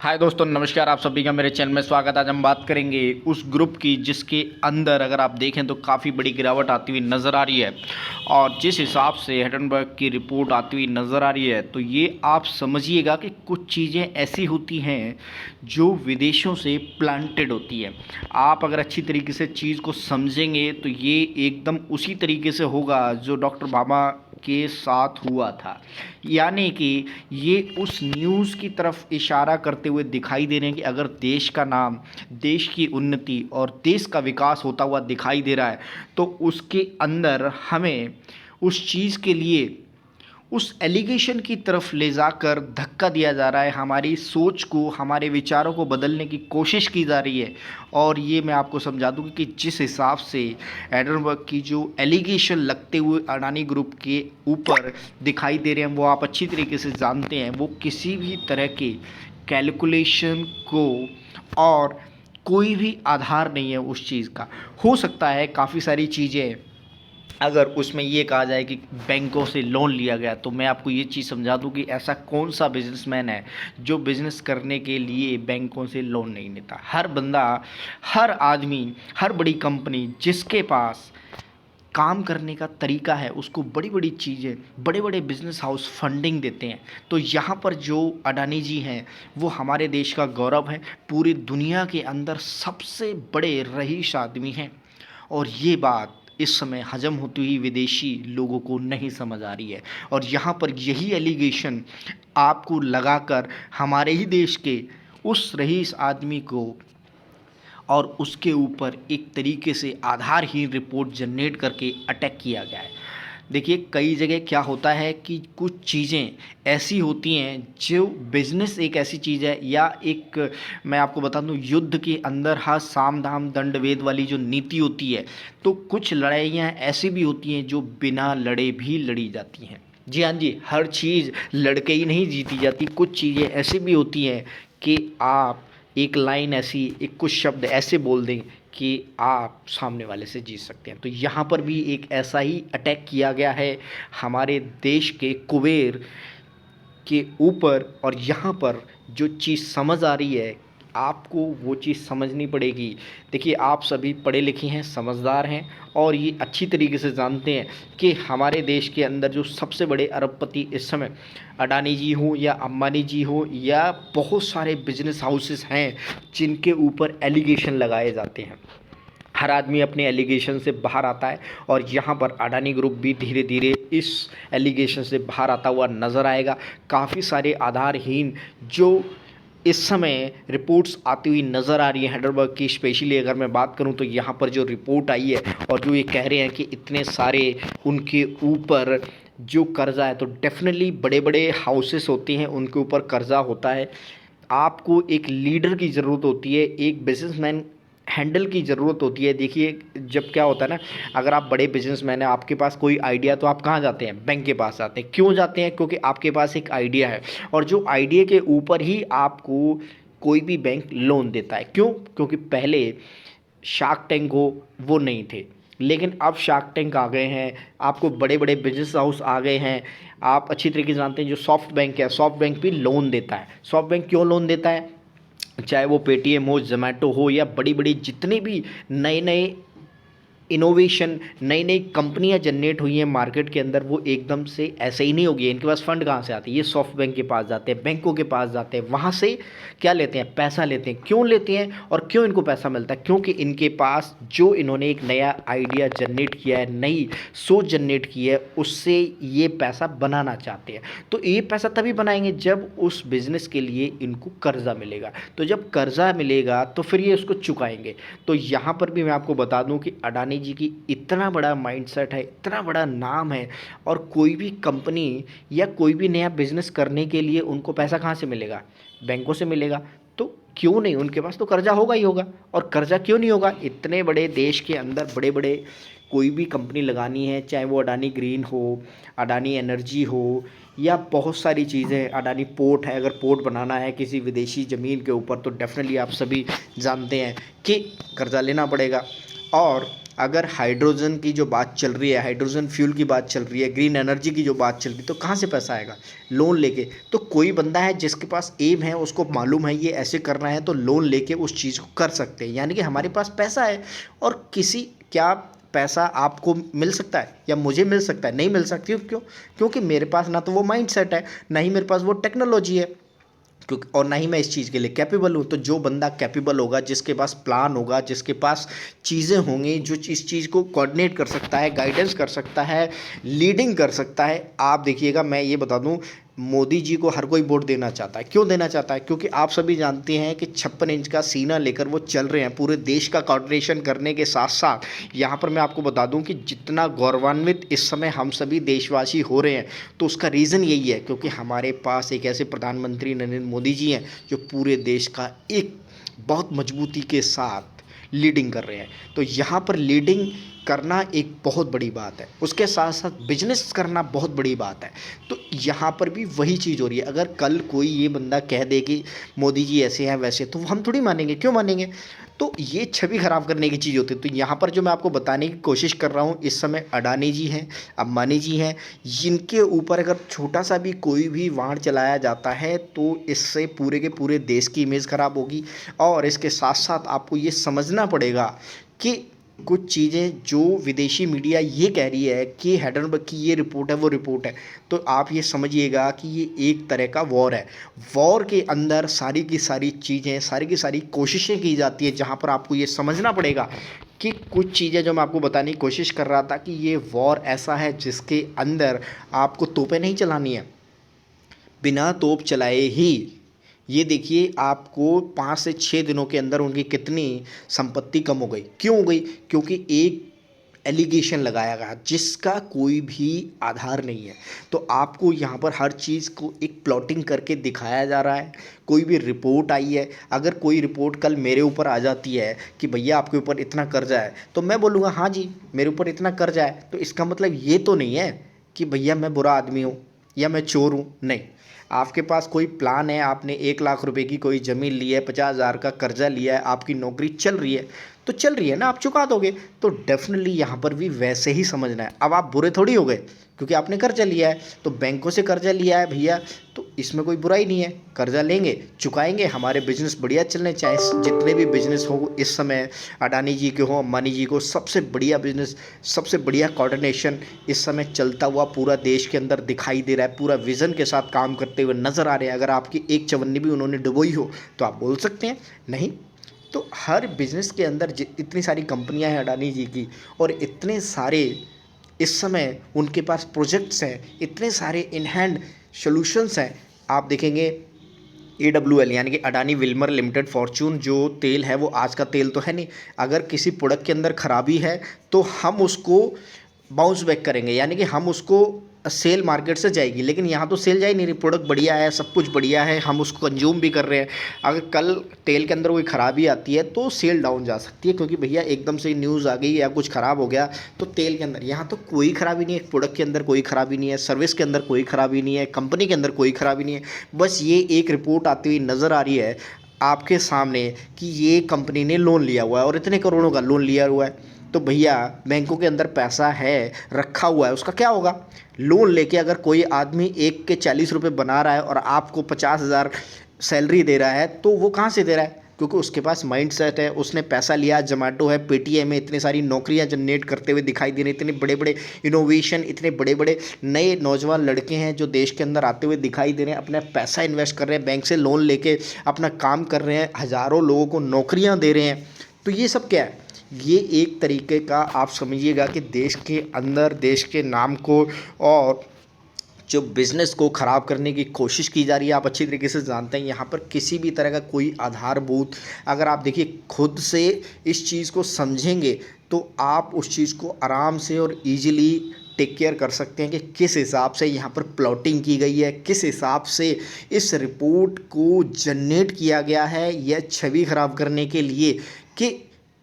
हाय दोस्तों, नमस्कार। आप सभी का मेरे चैनल में स्वागत। आज हम बात करेंगे उस ग्रुप की जिसके अंदर अगर आप देखें तो काफ़ी बड़ी गिरावट आती हुई नज़र आ रही है। और जिस हिसाब से हिंडनबर्ग की रिपोर्ट आती हुई नज़र आ रही है तो ये आप समझिएगा कि कुछ चीज़ें ऐसी होती हैं जो विदेशों से प्लांटेड होती है। आप अगर अच्छी तरीके से चीज़ को समझेंगे तो ये एकदम उसी तरीके से होगा जो डॉक्टर बाबा के साथ हुआ था। यानी कि ये उस न्यूज़ की तरफ इशारा करते हुए दिखाई दे रहे हैं कि अगर देश का नाम, देश की उन्नति और देश का विकास होता हुआ दिखाई दे रहा है तो उसके अंदर हमें उस चीज़ के लिए उस एलिगेशन की तरफ ले जाकर धक्का दिया जा रहा है। हमारी सोच को, हमारे विचारों को बदलने की कोशिश की जा रही है। और ये मैं आपको समझा दूँ कि जिस हिसाब से एडनबर्ग की जो एलिगेशन लगते हुए अडानी ग्रुप के ऊपर दिखाई दे रहे हैं वो आप अच्छी तरीके से जानते हैं। वो किसी भी तरह के कैलकुलेशन को और कोई भी आधार नहीं है उस चीज़ का। हो सकता है काफ़ी सारी चीज़ें अगर उसमें ये कहा जाए कि बैंकों से लोन लिया गया, तो मैं आपको ये चीज़ समझा दूं कि ऐसा कौन सा बिजनेसमैन है जो बिज़नेस करने के लिए बैंकों से लोन नहीं लेता। हर बंदा, हर आदमी, हर बड़ी कंपनी जिसके पास काम करने का तरीका है उसको बड़ी बड़ी चीज़ें, बड़े बड़े बिजनेस हाउस फंडिंग देते हैं। तो यहाँ पर जो अडानी जी हैं वो हमारे देश का गौरव है, पूरी दुनिया के अंदर सबसे बड़े रईस आदमी हैं। और ये बात इस समय हजम होती हुई विदेशी लोगों को नहीं समझ आ रही है। और यहाँ पर यही एलिगेशन आपको लगाकर हमारे ही देश के उस रईस आदमी को और उसके ऊपर एक तरीके से आधारहीन रिपोर्ट जनरेट करके अटैक किया गया है। देखिए, कई जगह क्या होता है कि कुछ चीज़ें ऐसी होती हैं जो बिज़नेस एक ऐसी चीज़ है, या एक मैं आपको बता दूं, युद्ध के अंदर हर साम दाम दंड भेद वाली जो नीति होती है, तो कुछ लड़ाइयाँ ऐसी भी होती हैं जो बिना लड़े भी लड़ी जाती हैं। जी हाँ जी, हर चीज़ लड़के ही नहीं जीती जाती। कुछ चीज़ें ऐसी भी होती हैं कि आप एक लाइन ऐसी, एक कुछ शब्द ऐसे बोल दें कि आप सामने वाले से जीत सकते हैं। तो यहाँ पर भी एक ऐसा ही अटैक किया गया है हमारे देश के कुबेर के ऊपर। और यहाँ पर जो चीज़ समझ आ रही है आपको वो चीज़ समझनी पड़ेगी। देखिए, आप सभी पढ़े लिखे हैं, समझदार हैं और ये अच्छी तरीके से जानते हैं कि हमारे देश के अंदर जो सबसे बड़े अरबपति इस समय अडानी जी हो या अंबानी जी हो या बहुत सारे बिजनेस हाउसेस हैं जिनके ऊपर एलिगेशन लगाए जाते हैं। हर आदमी अपने एलिगेशन से बाहर आता है और यहाँ पर अडानी ग्रुप भी धीरे धीरे इस एलिगेशन से बाहर आता हुआ नज़र आएगा। काफ़ी सारे आधारहीन जो इस समय रिपोर्ट्स आती हुई नज़र आ रही है हिंडनबर्ग की। स्पेशली अगर मैं बात करूं तो यहाँ पर जो रिपोर्ट आई है और जो ये कह रहे हैं कि इतने सारे उनके ऊपर जो कर्जा है, तो डेफिनेटली बड़े बड़े हाउसेस होते हैं उनके ऊपर कर्जा होता है। आपको एक लीडर की ज़रूरत होती है, एक बिजनेसमैन हैंडल की ज़रूरत होती है। देखिए, जब क्या होता है ना, अगर आप बड़े बिजनेसमैन हैं, आपके पास कोई आइडिया, तो आप कहाँ जाते हैं? बैंक के पास जाते हैं। क्यों जाते हैं? क्योंकि आपके पास एक आइडिया है और जो आइडिया के ऊपर ही आपको कोई भी बैंक लोन देता है। क्यों? क्योंकि पहले शार्क टैंक हो वो नहीं थे, लेकिन अब शार्क टैंक आ गए हैं, आपको बड़े बड़े बिजनेस हाउस आ गए हैं। आप अच्छी तरीके से जानते हैं जो सॉफ्ट बैंक है, सॉफ्ट बैंक भी लोन देता है। सॉफ्ट बैंक क्यों लोन देता है? चाहे वो पेटीएम हो, जोमेटो हो या बड़ी बड़ी जितनी भी नए नए इनोवेशन, नई नई कंपनियां जनरेट हुई हैं मार्केट के अंदर, वो एकदम से ऐसे ही नहीं होगी। इनके पास फंड कहाँ से आते हैं? ये सॉफ्ट बैंक के पास जाते हैं, बैंकों के पास जाते हैं, वहाँ से क्या लेते हैं? पैसा लेते हैं। क्यों लेते हैं और क्यों इनको पैसा मिलता है? क्योंकि इनके पास जो इन्होंने एक नया आइडिया जनरेट किया है, नई सोच जनरेट की है, उससे ये पैसा बनाना चाहते हैं। तो ये पैसा तभी बनाएंगे जब उस बिज़नेस के लिए इनको कर्जा मिलेगा। तो जब कर्जा मिलेगा तो फिर ये उसको चुकाएंगे। तो यहाँ पर भी मैं आपको बता दूँ कि अडानी जी की इतना बड़ा माइंडसेट है, इतना बड़ा नाम है, और कोई भी कंपनी या कोई भी नया बिजनेस करने के लिए उनको पैसा कहाँ से मिलेगा? बैंकों से मिलेगा। तो क्यों नहीं, उनके पास तो कर्जा होगा ही होगा। और कर्जा क्यों नहीं होगा? इतने बड़े देश के अंदर बड़े बड़े कोई भी कंपनी लगानी है, चाहे वो अडानी ग्रीन हो, अडानी एनर्जी हो या बहुत सारी चीज़ें, अडानी पोर्ट है, अगर पोर्ट बनाना है किसी विदेशी ज़मीन के ऊपर तो डेफिनेटली आप सभी जानते हैं कि कर्जा लेना पड़ेगा। और अगर हाइड्रोजन की जो बात चल रही है, हाइड्रोजन फ्यूल की बात चल रही है, ग्रीन एनर्जी की जो बात चल रही है, तो कहाँ से पैसा आएगा? लोन लेके। तो कोई बंदा है जिसके पास एम है, उसको मालूम है ये ऐसे करना है, तो लोन लेके उस चीज़ को कर सकते हैं। यानी कि हमारे पास पैसा है। और किसी क्या पैसा आपको मिल सकता है या मुझे मिल सकता है? नहीं मिल सकती। क्यों? क्योंकि मेरे पास ना तो वो माइंडसेट है, ना ही मेरे पास वो टेक्नोलॉजी है, क्योंकि और ना ही मैं इस चीज़ के लिए कैपेबल हूँ। तो जो बंदा कैपेबल होगा, जिसके पास प्लान होगा, जिसके पास चीज़ें होंगी, जो इस चीज़ को कोऑर्डिनेट कर सकता है, गाइडेंस कर सकता है, लीडिंग कर सकता है। आप देखिएगा, मैं ये बता दूँ, मोदी जी को हर कोई वोट देना चाहता है। क्यों देना चाहता है? क्योंकि आप सभी जानते हैं कि 56 इंच का सीना लेकर वो चल रहे हैं, पूरे देश का कोऑर्डिनेशन करने के साथ साथ। यहाँ पर मैं आपको बता दूं कि जितना गौरवान्वित इस समय हम सभी देशवासी हो रहे हैं, तो उसका रीज़न यही है, क्योंकि हमारे पास एक ऐसे प्रधानमंत्री नरेंद्र मोदी जी हैं जो पूरे देश का एक बहुत मजबूती के साथ लीडिंग कर रहे हैं। तो यहाँ पर लीडिंग करना एक बहुत बड़ी बात है, उसके साथ साथ बिजनेस करना बहुत बड़ी बात है। तो यहाँ पर भी वही चीज़ हो रही है। अगर कल कोई ये बंदा कह दे कि मोदी जी ऐसे हैं वैसे, तो हम थोड़ी मानेंगे। क्यों मानेंगे? तो ये छवि खराब करने की चीज़ होती है। तो यहाँ पर जो मैं आपको बताने की कोशिश कर रहा हूँ, इस समय अडानी जी हैं, अंबानी जी हैं, जिनके ऊपर अगर छोटा सा भी कोई भी वाण चलाया जाता है, तो इससे पूरे के पूरे देश की इमेज खराब होगी। और इसके साथ साथ आपको ये समझना पड़ेगा कि कुछ चीज़ें जो विदेशी मीडिया ये कह रही है कि हैडनबर्ग की ये रिपोर्ट है, वो रिपोर्ट है, तो आप ये समझिएगा कि ये एक तरह का वॉर है। वॉर के अंदर सारी की सारी चीज़ें, सारी की सारी कोशिशें की जाती है, जहाँ पर आपको ये समझना पड़ेगा कि कुछ चीज़ें जो मैं आपको बताने की कोशिश कर रहा था कि ये वॉर ऐसा है जिसके अंदर आपको तोपें नहीं चलानी है। बिना तोप चलाए ही ये देखिए आपको 5 से 6 दिनों के अंदर उनकी कितनी संपत्ति कम हो गई। क्यों हो गई? क्योंकि एक एलिगेशन लगाया गया जिसका कोई भी आधार नहीं है। तो आपको यहाँ पर हर चीज़ को एक प्लॉटिंग करके दिखाया जा रहा है। कोई भी रिपोर्ट आई है, अगर कोई रिपोर्ट कल मेरे ऊपर आ जाती है कि भैया आपके ऊपर इतना कर्जा है, तो मैं बोलूँगा हाँ जी मेरे ऊपर इतना कर्जा है। तो इसका मतलब ये तो नहीं है कि भैया मैं बुरा आदमी हूँ या मैं चोर हूँ। नहीं, आपके पास कोई प्लान है, आपने 1 लाख रुपए की कोई ज़मीन ली है, 50,000 का कर्जा लिया है, आपकी नौकरी चल रही है, तो चल रही है ना, आप चुका दोगे। तो डेफिनेटली यहाँ पर भी वैसे ही समझना है। अब आप बुरे थोड़ी हो गए क्योंकि आपने कर्जा लिया है। तो बैंकों से कर्जा लिया है भैया, तो इसमें कोई बुराई नहीं है। कर्जा लेंगे, चुकाएंगे, हमारे बिजनेस बढ़िया चलने, चाहे जितने भी बिजनेस हो इस समय, अडानी जी के हो, अंबानी जी को, सबसे बढ़िया बिजनेस, सबसे बढ़िया कोऑर्डिनेशन इस समय चलता हुआ पूरा देश के अंदर दिखाई दे रहा है। पूरा विज़न के साथ काम करते हुए नज़र आ रहे हैं। अगर आपकी एक चवन्नी भी उन्होंने डुबोई हो तो आप बोल सकते हैं नहीं। तो हर बिज़नेस के अंदर इतनी सारी कंपनियां हैं अडानी जी की, और इतने सारे इस समय उनके पास प्रोजेक्ट्स हैं, इतने सारे इन हैंड सॉल्यूशंस हैं। आप देखेंगे AWL यानी कि अडानी विल्मर लिमिटेड फॉर्चून, जो तेल है वो आज का तेल तो है नहीं। अगर किसी प्रोडक्ट के अंदर खराबी है तो हम उसको बाउंस बैक करेंगे, यानी कि हम उसको सेल मार्केट से जाएगी। लेकिन यहाँ तो सेल जा ही नहीं रही, प्रोडक्ट बढ़िया है, सब कुछ बढ़िया है, हम उसको कंज्यूम भी कर रहे हैं। अगर कल तेल के अंदर कोई ख़राबी आती है तो सेल डाउन जा सकती है, क्योंकि भैया एकदम से न्यूज़ आ गई या कुछ ख़राब हो गया तो तेल के अंदर। यहाँ तो कोई ख़राबी नहीं है, प्रोडक्ट के अंदर कोई ख़राबी नहीं है, सर्विस के अंदर कोई ख़राबी नहीं है, कंपनी के अंदर कोई ख़राबी नहीं है। बस ये एक रिपोर्ट आती हुई नज़र आ रही है आपके सामने कि ये कंपनी ने लोन लिया हुआ है और इतने करोड़ों का लोन लिया हुआ है। तो भैया बैंकों के अंदर पैसा है, रखा हुआ है, उसका क्या होगा? लोन लेके अगर कोई आदमी 1 के 40 रुपये बना रहा है और आपको 50,000 सैलरी दे रहा है, तो वो कहाँ से दे रहा है? क्योंकि उसके पास माइंड सेट है, उसने पैसा लिया। जोमेटो है, पेटीएम में इतनी सारी नौकरियां जनरेट करते हुए दिखाई दे रही, इतने बड़े बड़े इनोवेशन, इतने बड़े बड़े नए नौजवान लड़के हैं जो देश के अंदर आते हुए दिखाई दे रहे हैं, अपना पैसा इन्वेस्ट कर रहे हैं, बैंक से लोन लेके अपना काम कर रहे हैं, हज़ारों लोगों को नौकरियाँ दे रहे हैं। तो ये सब क्या है? ये एक तरीके का आप समझिएगा कि देश के अंदर देश के नाम को और जो बिज़नेस को ख़राब करने की कोशिश की जा रही है। आप अच्छी तरीके से जानते हैं यहाँ पर किसी भी तरह का कोई आधारभूत, अगर आप देखिए खुद से इस चीज़ को समझेंगे तो आप उस चीज़ को आराम से और ईजिली टेक केयर कर सकते हैं कि किस हिसाब से यहाँ पर प्लॉटिंग की गई है, किस हिसाब से इस रिपोर्ट को जनरेट किया गया है, यह छवि ख़राब करने के लिए कि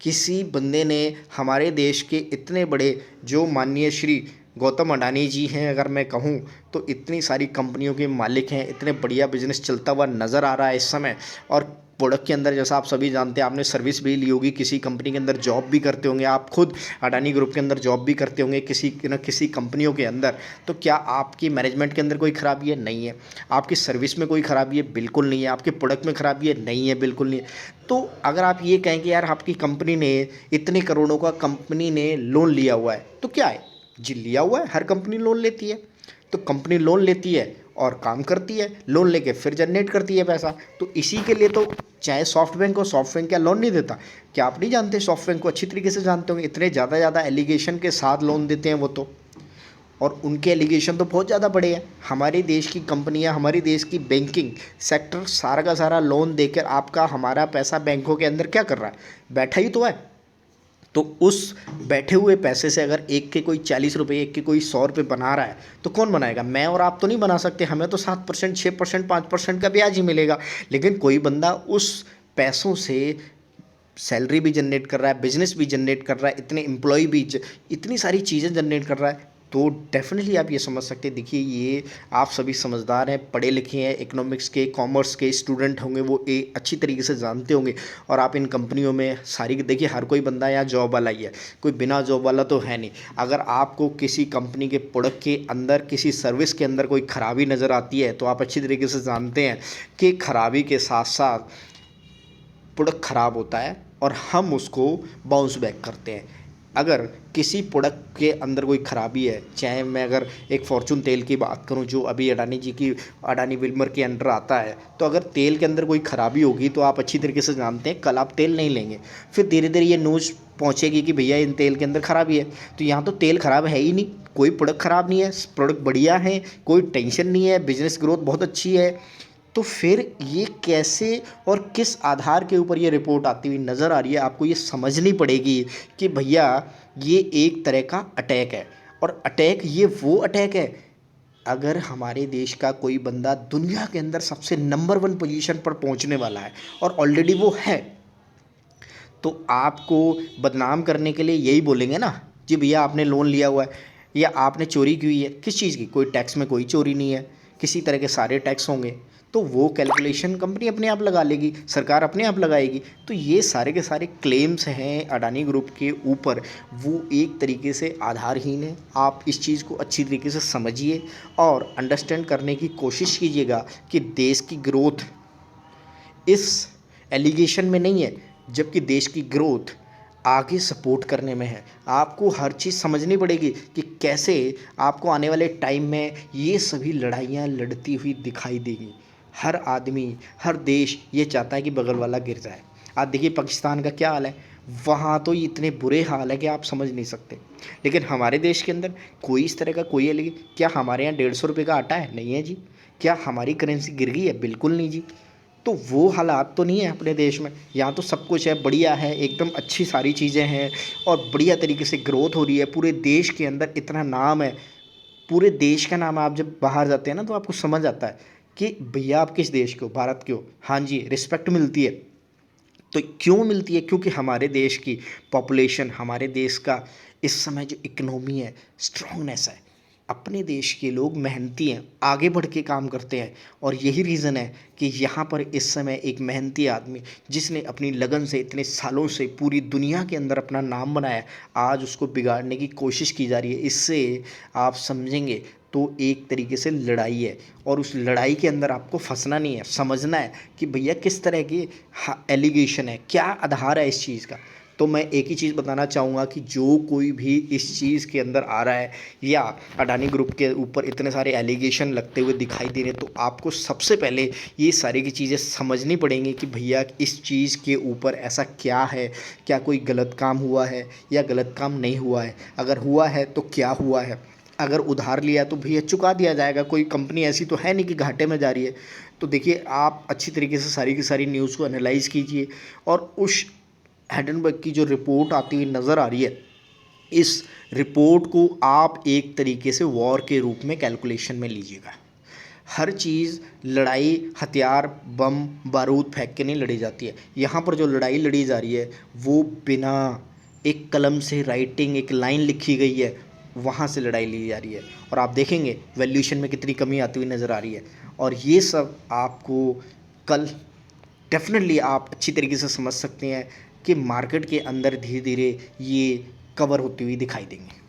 किसी बंदे ने हमारे देश के इतने बड़े, जो माननीय श्री गौतम अडानी जी हैं, अगर मैं कहूँ तो इतनी सारी कंपनियों के मालिक हैं, इतने बढ़िया बिजनेस चलता हुआ नज़र आ रहा है इस समय, और प्रोडक्ट के अंदर, जैसा आप सभी जानते हैं, आपने सर्विस भी ली होगी, किसी कंपनी के अंदर जॉब भी करते होंगे, आप खुद अडानी ग्रुप के अंदर जॉब भी करते होंगे किसी न किसी कंपनियों के अंदर, तो क्या आपकी मैनेजमेंट के अंदर कोई ख़राबी है? नहीं है। आपकी सर्विस में कोई ख़राबी है? बिल्कुल नहीं है। आपके प्रोडक्ट में ख़राबी है? नहीं है, बिल्कुल नहीं है। तो अगर आप ये कहें कि यार आपकी कंपनी ने इतने करोड़ों का कंपनी ने लोन लिया हुआ है, तो क्या है जी, लिया हुआ है, हर कंपनी लोन लेती है। तो कंपनी लोन लेती है और काम करती है, लोन लेके फिर जनरेट करती है पैसा। तो इसी के लिए तो चाहे सॉफ्ट बैंक हो, सॉफ्ट बैंक क्या लोन नहीं देता? क्या आप नहीं जानते? सॉफ्ट बैंक को अच्छी तरीके से जानते होंगे, इतने ज़्यादा एलिगेशन के साथ लोन देते हैं वो तो, और उनके एलिगेशन तो बहुत ज़्यादा बड़े हैं। हमारे देश की कंपनियां, हमारे देश की बैंकिंग सेक्टर सारा का सारा लोन देकर आपका हमारा पैसा बैंकों के अंदर क्या कर रहा है? बैठा ही तो है। तो उस बैठे हुए पैसे से अगर एक के कोई 40 रुपये, एक के कोई 100 रुपये बना रहा है, तो कौन बनाएगा? मैं और आप तो नहीं बना सकते, हमें तो 7%, 6%, 5% का ब्याज ही मिलेगा। लेकिन कोई बंदा उस पैसों से सैलरी भी जनरेट कर रहा है, बिजनेस भी जनरेट कर रहा है, इतने एम्प्लॉय भी, इतनी सारी चीज़ें जनरेट कर रहा है, तो डेफिनेटली आप ये समझ सकते हैं। देखिए, ये आप सभी समझदार हैं, पढ़े लिखे हैं, इकोनॉमिक्स के, कॉमर्स के स्टूडेंट होंगे, वो अच्छी तरीके से जानते होंगे। और आप इन कंपनियों में सारी, देखिए हर कोई बंदा यहाँ जॉब वाला ही है, कोई बिना जॉब वाला तो है नहीं। अगर आपको किसी कंपनी के प्रोडक्ट के अंदर, किसी सर्विस के अंदर कोई ख़राबी नज़र आती है, तो आप अच्छी तरीके से जानते हैं कि खराबी के साथ साथ प्रोडक्ट ख़राब होता है और हम उसको बाउंस बैक करते हैं। अगर किसी प्रोडक्ट के अंदर कोई ख़राबी है, चाहे मैं अगर एक फॉर्चून तेल की बात करूं जो अभी अडानी जी की, अडानी विल्मर के अंडर आता है, तो अगर तेल के अंदर कोई ख़राबी होगी तो आप अच्छी तरीके से जानते हैं कल आप तेल नहीं लेंगे। फिर धीरे धीरे ये न्यूज़ पहुंचेगी कि भैया इन तेल के अंदर ख़राबी है। तो यहाँ तो तेल ख़राब है ही नहीं, कोई प्रोडक्ट ख़राब नहीं है, प्रोडक्ट बढ़िया है, कोई टेंशन नहीं है, बिजनेस ग्रोथ बहुत अच्छी है। तो फिर ये कैसे और किस आधार के ऊपर ये रिपोर्ट आती हुई नज़र आ रही है? आपको ये समझनी पड़ेगी कि भैया ये एक तरह का अटैक है। और अटैक, ये वो अटैक है, अगर हमारे देश का कोई बंदा दुनिया के अंदर सबसे नंबर 1 पोजीशन पर पहुंचने वाला है और ऑलरेडी वो है, तो आपको बदनाम करने के लिए यही बोलेंगे ना जी भैया आपने लोन लिया हुआ है या आपने चोरी की हुई है। किस चीज़ की? कोई टैक्स में कोई चोरी नहीं है, किसी तरह के सारे टैक्स होंगे, तो वो कैलकुलेशन कंपनी अपने आप लगा लेगी, सरकार अपने आप लगाएगी। तो ये सारे के सारे क्लेम्स हैं अडानी ग्रुप के ऊपर, वो एक तरीके से आधारहीन है। आप इस चीज़ को अच्छी तरीके से समझिए और अंडरस्टैंड करने की कोशिश कीजिएगा कि देश की ग्रोथ इस एलिगेशन में नहीं है, जबकि देश की ग्रोथ आगे सपोर्ट करने में है। आपको हर चीज़ समझनी पड़ेगी कि कैसे आपको आने वाले टाइम में ये सभी लड़ाइयाँ लड़ती हुई दिखाई देगी। हर आदमी, हर देश ये चाहता है कि बगल वाला गिर जाए। आज देखिए पाकिस्तान का क्या हाल है, वहाँ तो इतने बुरे हाल है कि आप समझ नहीं सकते। लेकिन हमारे देश के अंदर कोई इस तरह का कोई है, क्या हमारे यहाँ 150 रुपये का आटा है? नहीं है जी। क्या हमारी करेंसी गिर गई है? बिल्कुल नहीं जी। तो वो हालात तो नहीं है अपने देश में। यहाँ तो सब कुछ है, बढ़िया है, एकदम अच्छी सारी चीज़ें हैं और बढ़िया तरीके से ग्रोथ हो रही है। पूरे देश के अंदर इतना नाम है, पूरे देश का नाम। आप जब बाहर जाते हैं ना तो आपको समझ आता है कि भैया आप किस देश के हो, भारत के हो। हाँ जी, रिस्पेक्ट मिलती है। तो क्यों मिलती है? क्योंकि हमारे देश की पॉपुलेशन, हमारे देश का इस समय जो इकनॉमी है, स्ट्रांगनेस है, अपने देश के लोग मेहनती हैं, आगे बढ़ के काम करते हैं। और यही रीज़न है कि यहाँ पर इस समय एक मेहनती आदमी जिसने अपनी लगन से इतने सालों से पूरी दुनिया के अंदर अपना नाम बनाया, आज उसको बिगाड़ने की कोशिश की जा रही है। इससे आप समझेंगे तो एक तरीके से लड़ाई है और उस लड़ाई के अंदर आपको फंसना नहीं है, समझना है कि भैया किस तरह की एलिगेशन है, क्या आधार है इस चीज़ का। तो मैं एक ही चीज़ बताना चाहूँगा कि जो कोई भी इस चीज़ के अंदर आ रहा है या अडानी ग्रुप के ऊपर इतने सारे एलिगेशन लगते हुए दिखाई दे रहे हैं, तो आपको सबसे पहले ये सारी की चीज़ें समझनी पड़ेंगी कि भैया इस चीज़ के ऊपर ऐसा क्या है, क्या कोई गलत काम हुआ है या गलत काम नहीं हुआ है। अगर हुआ है तो क्या हुआ है, अगर उधार लिया तो भैया चुका दिया जाएगा। कोई कंपनी ऐसी तो है नहीं कि घाटे में जा रही है। तो देखिए, आप अच्छी तरीके से सारी की सारी न्यूज़ को एनालाइज़ कीजिए और उस हिंडनबर्ग की जो रिपोर्ट आती हुई नज़र आ रही है, इस रिपोर्ट को आप एक तरीके से वॉर के रूप में कैलकुलेशन में लीजिएगा। हर चीज़ लड़ाई हथियार, बम, बारूद फेंक के नहीं लड़ी जाती है। यहाँ पर जो लड़ाई लड़ी जा रही है वो बिना एक कलम से राइटिंग, एक लाइन लिखी गई है, वहाँ से लड़ाई ली जा रही है। और आप देखेंगे वैल्यूएशन में कितनी कमी आती हुई नज़र आ रही है। और ये सब आपको कल डेफिनेटली आप अच्छी तरीके से समझ सकते हैं कि मार्केट के अंदर धीरे धीरे ये कवर होती हुई दिखाई देंगे।